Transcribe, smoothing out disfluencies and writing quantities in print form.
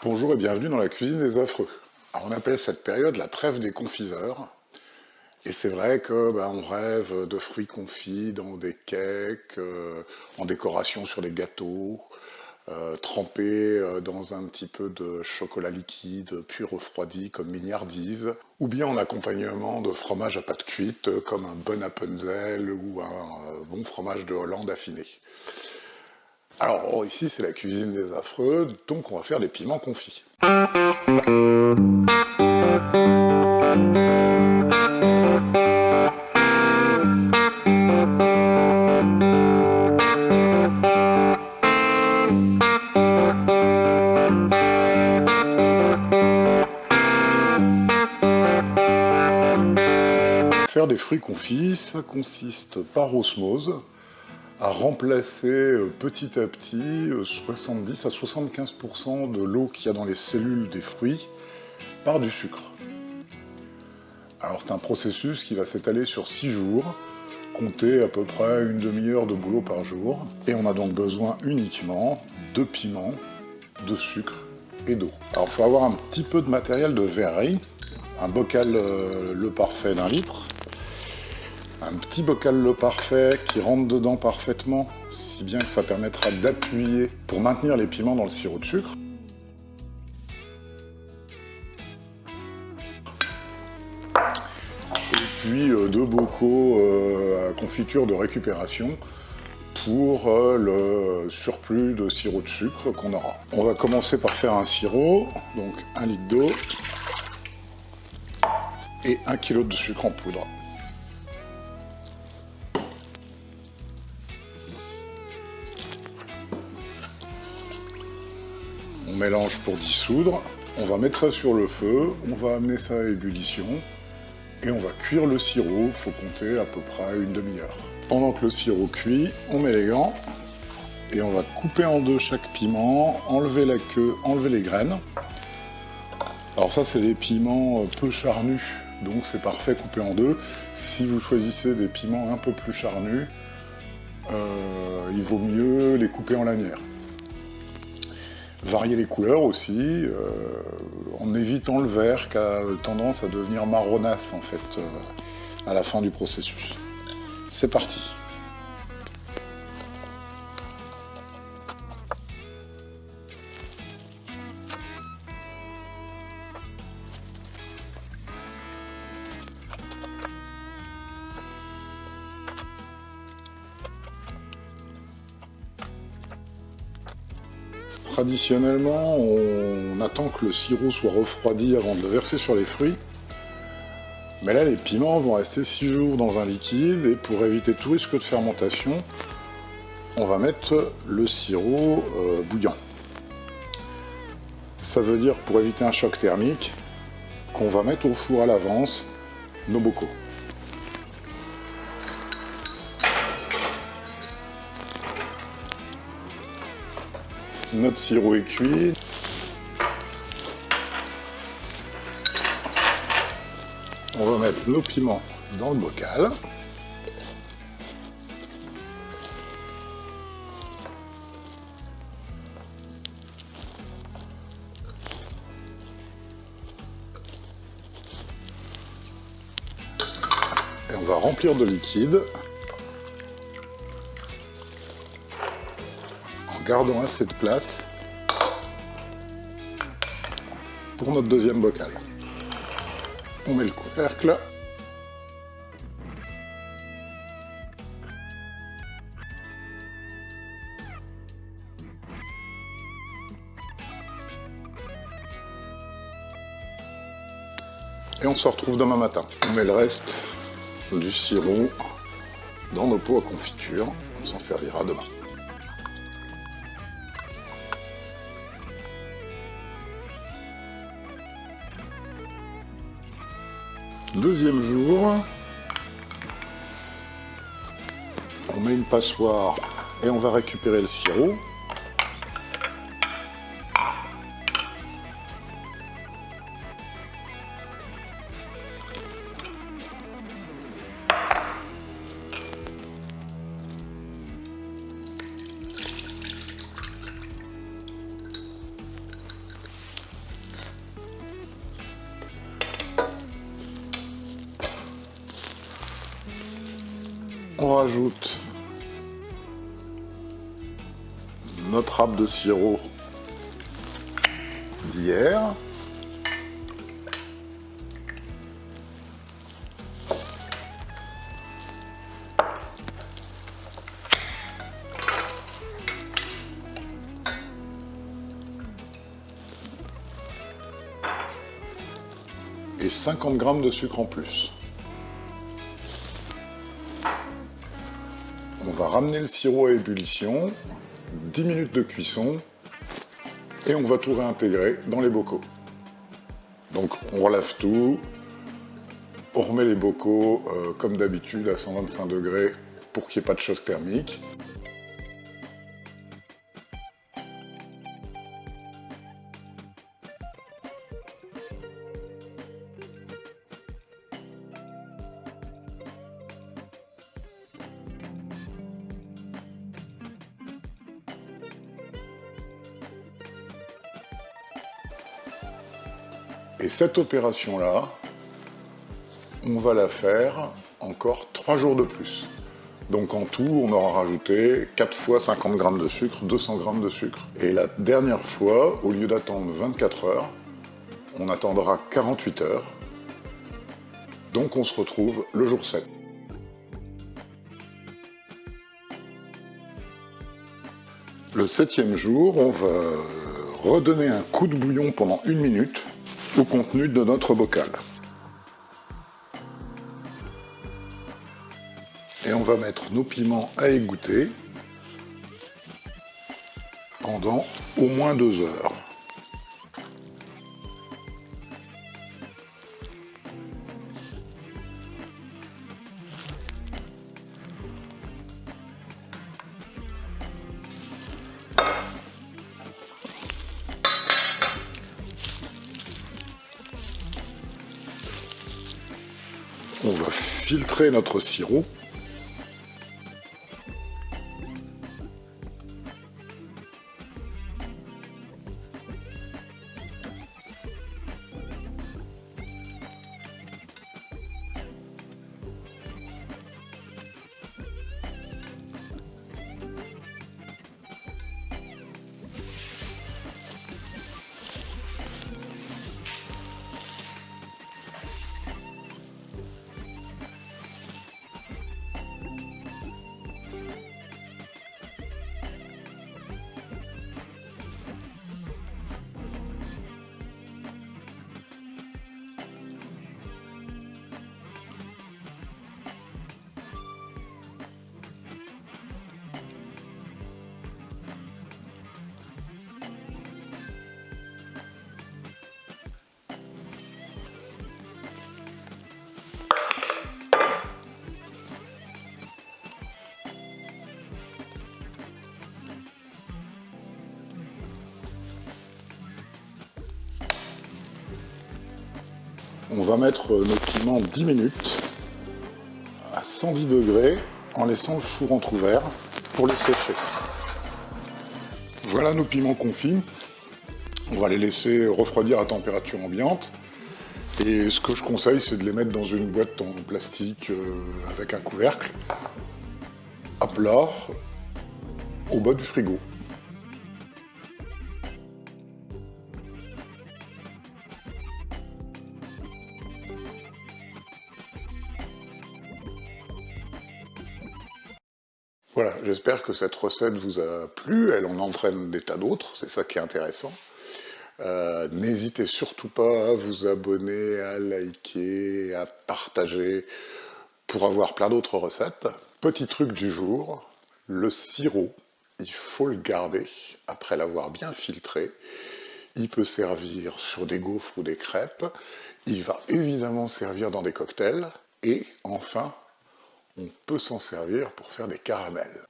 Bonjour et bienvenue dans la cuisine des affreux. Alors on appelle cette période la trêve des confiseurs. Et c'est vrai que on rêve de fruits confits dans des cakes, en décoration sur des gâteaux, trempés dans un petit peu de chocolat liquide, puis refroidi comme mignardise, ou bien en accompagnement de fromage à pâte cuite comme un bon Appenzell ou un bon fromage de Hollande affiné. Alors ici c'est la cuisine des affreux, donc on va faire des piments confits. Faire des fruits confits, ça consiste par osmose à remplacer petit à petit 70 à 75% de l'eau qu'il y a dans les cellules des fruits par du sucre. Alors c'est un processus qui va s'étaler sur 6 jours, compter à peu près une demi-heure de boulot par jour, et on a donc besoin uniquement de piment, de sucre et d'eau. Alors il faut avoir un petit peu de matériel de verrerie, un bocal Le Parfait d'1 litre, un petit bocal Le Parfait qui rentre dedans parfaitement, si bien que ça permettra d'appuyer pour maintenir les piments dans le sirop de sucre. Et puis 2 bocaux à confiture de récupération pour le surplus de sirop de sucre qu'on aura. On va commencer par faire un sirop, donc 1 litre d'eau et 1 kg de sucre en poudre. On mélange pour dissoudre, on va mettre ça sur le feu, on va amener ça à ébullition et on va cuire le sirop, il faut compter à peu près une demi-heure. Pendant que le sirop cuit, on met les gants et on va couper en deux chaque piment, enlever la queue, enlever les graines. Alors ça c'est des piments peu charnus, donc c'est parfait coupé en deux. Si vous choisissez des piments un peu plus charnus, il vaut mieux les couper en lanières. Varier les couleurs aussi, en évitant le vert qui a tendance à devenir marronasse en fait à la fin du processus. C'est parti. Traditionnellement, on attend que le sirop soit refroidi avant de le verser sur les fruits. Mais là, les piments vont rester 6 jours dans un liquide et pour éviter tout risque de fermentation, on va mettre le sirop bouillant. Ça veut dire, pour éviter un choc thermique, qu'on va mettre au four à l'avance nos bocaux. Notre sirop est cuit. On va mettre nos piments dans le bocal. Et on va remplir de liquide en gardant assez de place pour notre deuxième bocal. On met le couvercle. Et on se retrouve demain matin. On met le reste du sirop dans nos pots à confiture. On s'en servira demain. Deuxième jour, on met une passoire et on va récupérer le sirop. On rajoute notre râpe de sirop d'hier. Et 50 g de sucre en plus. On va ramener le sirop à ébullition, 10 minutes de cuisson, et on va tout réintégrer dans les bocaux. Donc on relève tout, on remet les bocaux comme d'habitude à 125 degrés pour qu'il n'y ait pas de choc thermique. Et cette opération-là, on va la faire encore 3 jours de plus. Donc en tout, on aura rajouté 4 fois 50 g de sucre, 200 g de sucre. Et la dernière fois, au lieu d'attendre 24 heures, on attendra 48 heures. Donc on se retrouve le jour 7. Le 7e jour, on va redonner un coup de bouillon pendant 1 minute au contenu de notre bocal. Et on va mettre nos piments à égoutter pendant au moins 2 heures. On va filtrer notre sirop. On va mettre nos piments 10 minutes à 110 degrés en laissant le four entrouvert pour les sécher. Voilà nos piments confits. On va les laisser refroidir à température ambiante. Et ce que je conseille, c'est de les mettre dans une boîte en plastique avec un couvercle, à plat, au bas du frigo. Voilà, j'espère que cette recette vous a plu, elle en entraîne des tas d'autres, c'est ça qui est intéressant. N'hésitez surtout pas à vous abonner, à liker, à partager pour avoir plein d'autres recettes. Petit truc du jour, le sirop, il faut le garder après l'avoir bien filtré. Il peut servir sur des gaufres ou des crêpes, il va évidemment servir dans des cocktails, et enfin, on peut s'en servir pour faire des caramels.